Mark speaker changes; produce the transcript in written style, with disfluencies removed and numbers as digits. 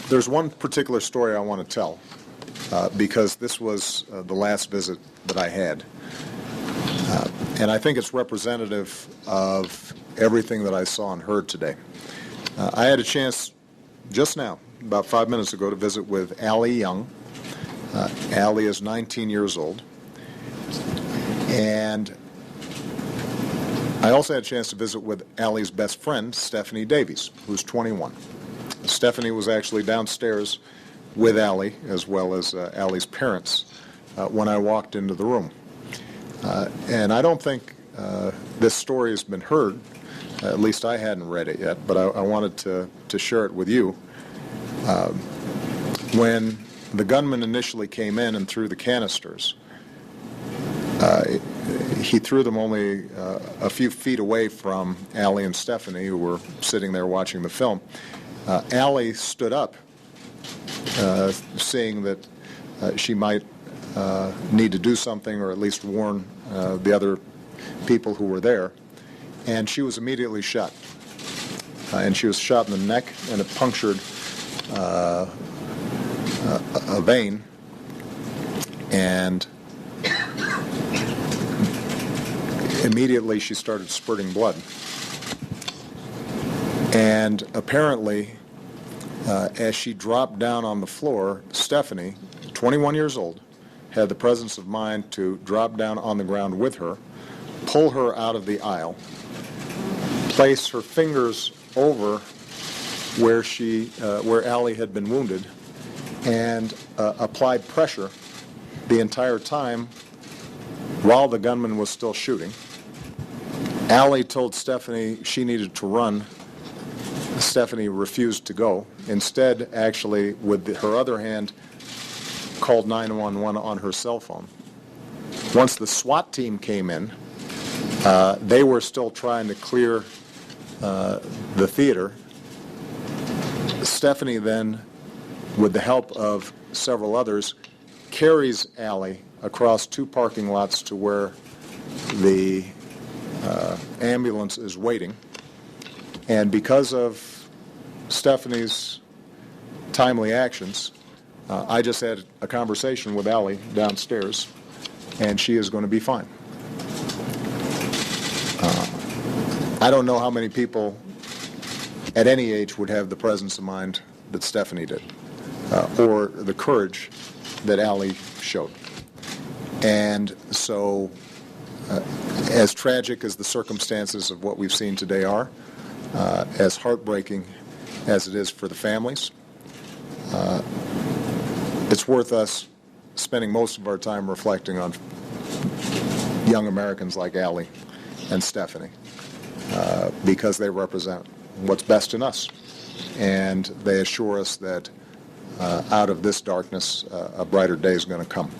Speaker 1: There's one particular story I want to tell because this was the last visit that I had. And I think it's representative of everything that I saw and heard today. I had a chance just now, about 5 minutes ago, to visit with Allie Young. Allie is 19 years old. And I also had a chance to visit with Allie's best friend, Stephanie Davies, who's 21. Stephanie was actually downstairs with Allie, as well as Allie's parents, when I walked into the room. And I don't think this story has been heard. At least I hadn't read it yet, but I wanted to share it with you. When the gunman initially came in and threw the canisters, he threw them only a few feet away from Allie and Stephanie, who were sitting there watching the film. Allie stood up, seeing that she might need to do something or at least warn the other people who were there, and she was immediately shot. And she was shot in the neck, and it punctured a vein, and immediately she started spurting blood. And apparently, as she dropped down on the floor, Stephanie, 21 years old, had the presence of mind to drop down on the ground with her, pull her out of the aisle, place her fingers over where Allie had been wounded, and applied pressure the entire time while the gunman was still shooting. Allie told Stephanie she needed to run. Stephanie refused to go. Instead, actually, with her other hand, called 911 on her cell phone. Once the SWAT team came in, they were still trying to clear the theater. Stephanie then, with the help of several others, carries Allie across two parking lots to where the ambulance is waiting. And because of Stephanie's timely actions, I just had a conversation with Allie downstairs, and she is going to be fine. I don't know how many people at any age would have the presence of mind that Stephanie did, or the courage that Allie showed. And so, as tragic as the circumstances of what we've seen today are, as heartbreaking as it is for the families, it's worth us spending most of our time reflecting on young Americans like Allie and Stephanie, because they represent what's best in us, and they assure us that out of this darkness, a brighter day is going to come.